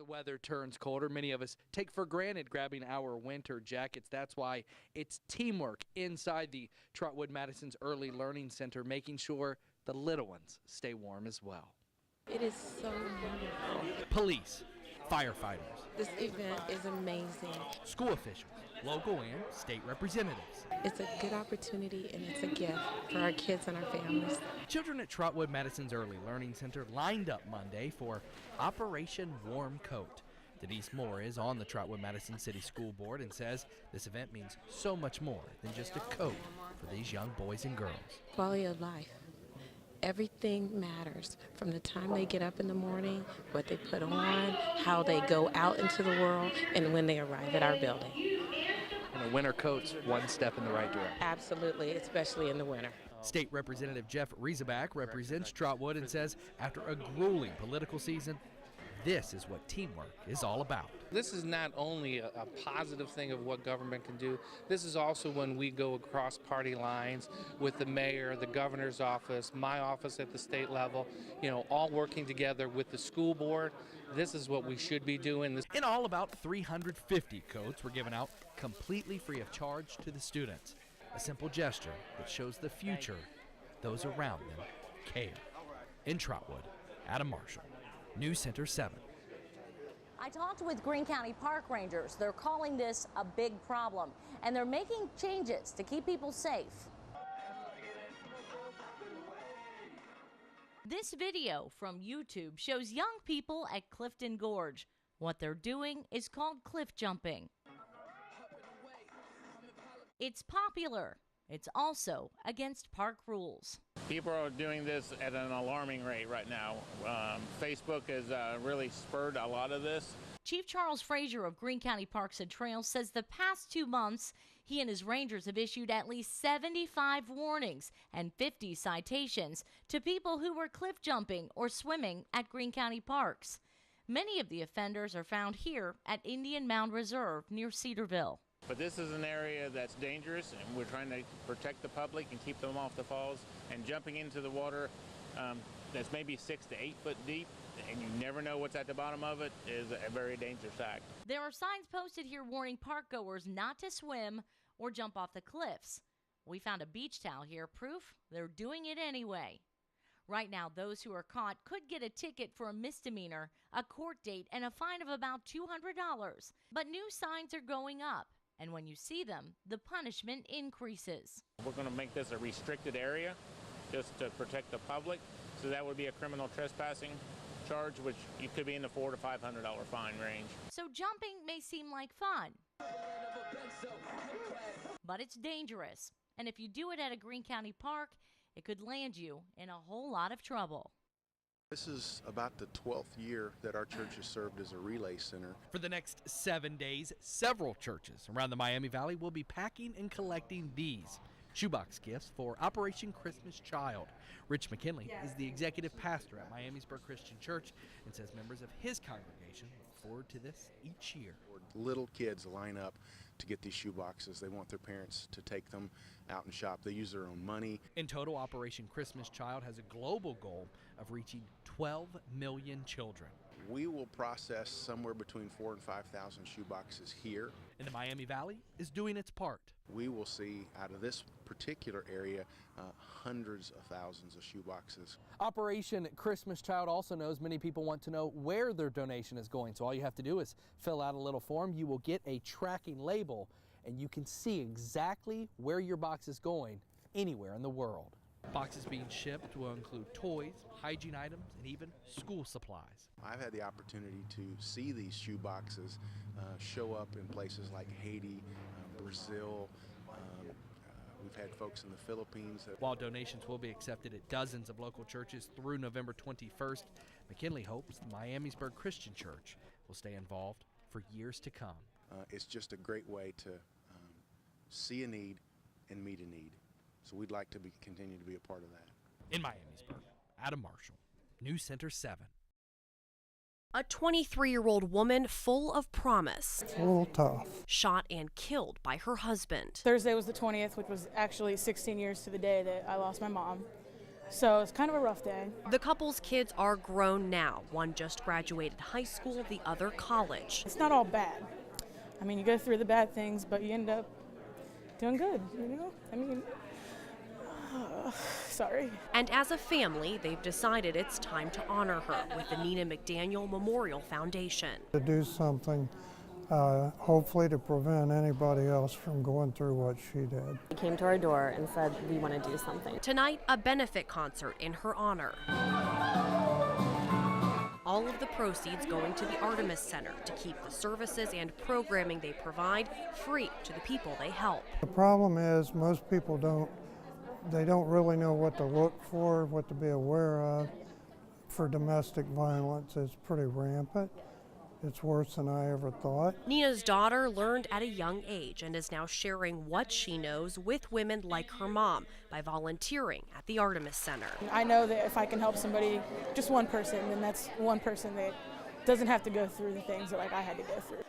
The weather turns colder. Many of us take for granted grabbing our winter jackets. That's why it's teamwork inside the Trotwood Madison's Early Learning Center, making sure the little ones stay warm as well. It is so wonderful. Police, firefighters, This event is amazing. school officials, local and state representatives. It's a good opportunity and it's a gift for our kids and our families. Children at Trotwood Madison's Early Learning Center lined up Monday for Operation Warm Coat. Denise Moore is on the Trotwood Madison City School Board and says this event means so much more than just a coat for these young boys and girls. Quality of life. Everything matters from the time they get up in the morning, what they put on, how they go out into the world, and when they arrive at our building. And a winter coat's one step in the right direction. Absolutely, especially in the winter. State Representative Jeff Riesebach represents Trotwood and says after a grueling political season, this is what teamwork is all about. This is not only a positive thing of what government can do, this is also when we go across party lines with the mayor, the governor's office, my office at the state level, all working together with the school board. This is what we should be doing. In all, about 350 coats were given out completely free of charge to the students. A simple gesture that shows the future those around them care. In Trotwood, Adam Marshall, News Center 7. I talked with Greene County Park Rangers. They're calling this a big problem, and they're making changes to keep people safe. This video from YouTube shows young people at Clifton Gorge. What they're doing is called cliff jumping. It's popular. It's also against park rules. People are doing this at an alarming rate right now. Facebook has really spurred a lot of this. Chief Charles Frazier of Greene County Parks and Trails says the past 2 months, he and his rangers have issued at least 75 warnings and 50 citations to people who were cliff jumping or swimming at Greene County parks. Many of the offenders are found here at Indian Mound Reserve near Cedarville. But this is an area that's dangerous, and we're trying to protect the public and keep them off the falls. And jumping into the water that's maybe 6 to 8 foot deep, and you never know what's at the bottom of it, is a very dangerous act. There are signs posted here warning park goers not to swim or jump off the cliffs. We found a beach towel here, proof they're doing it anyway. Right now, those who are caught could get a ticket for a misdemeanor, a court date, and a fine of about $200. But new signs are going up. And when you see them, the punishment increases. We're going to make this a restricted area just to protect the public. So that would be a criminal trespassing charge, which you could be in the $400 to $500 fine range. So jumping may seem like fun, but it's dangerous. And if you do it at a Greene County park, it could land you in a whole lot of trouble. This is about the 12th year that our church has served as a relay center. For the next 7 days, several churches around the Miami Valley will be packing and collecting these shoebox gifts for Operation Christmas Child. Rich McKinley is the executive pastor at Miamisburg Christian Church and says members of his congregation look forward to this each year. Little kids line up to get these shoeboxes. They want their parents to take them out and shop. They use their own money. In total, Operation Christmas Child has a global goal of reaching 12 million children. We will process somewhere between 4,000 and 5,000 shoeboxes here. And the Miami Valley is doing its part. We will see out of this particular area hundreds of thousands of shoeboxes. Operation Christmas Child also knows many people want to know where their donation is going. So all you have to do is fill out a little form. You will get a tracking label and you can see exactly where your box is going anywhere in the world. Boxes being shipped will include toys, hygiene items, and even school supplies. I've had the opportunity to see these shoeboxes show up in places like Haiti, Brazil. We've had folks in the Philippines. While donations will be accepted at dozens of local churches through November 21st, McKinley hopes the Miamisburg Christian Church will stay involved for years to come. It's just a great way to see a need and meet a need. So we'd like to continue to be a part of that. In Miamisburg, Adam Marshall, News Center 7. A 23-year-old woman full of promise. It's a little tough. Shot and killed by her husband. Thursday was the 20th, which was actually 16 years to the day that I lost my mom. So it's kind of a rough day. The couple's kids are grown now. One just graduated high school, the other college. It's not all bad. I mean, you go through the bad things, but you end up doing good, you know? I mean, sorry. And as a family, they've decided it's time to honor her with the Nina McDaniel Memorial Foundation. To do something, hopefully to prevent anybody else from going through what she did. They came to our door and said, we want to do something. Tonight, a benefit concert in her honor. All of the proceeds going to the Artemis Center to keep the services and programming they provide free to the people they help. The problem is most people don't really know what to look for, what to be aware of. For domestic violence, it's pretty rampant. It's worse than I ever thought. Nina's daughter learned at a young age and is now sharing what she knows with women like her mom by volunteering at the Artemis Center. I know that if I can help somebody, just one person, then that's one person that doesn't have to go through the things that like I had to go through.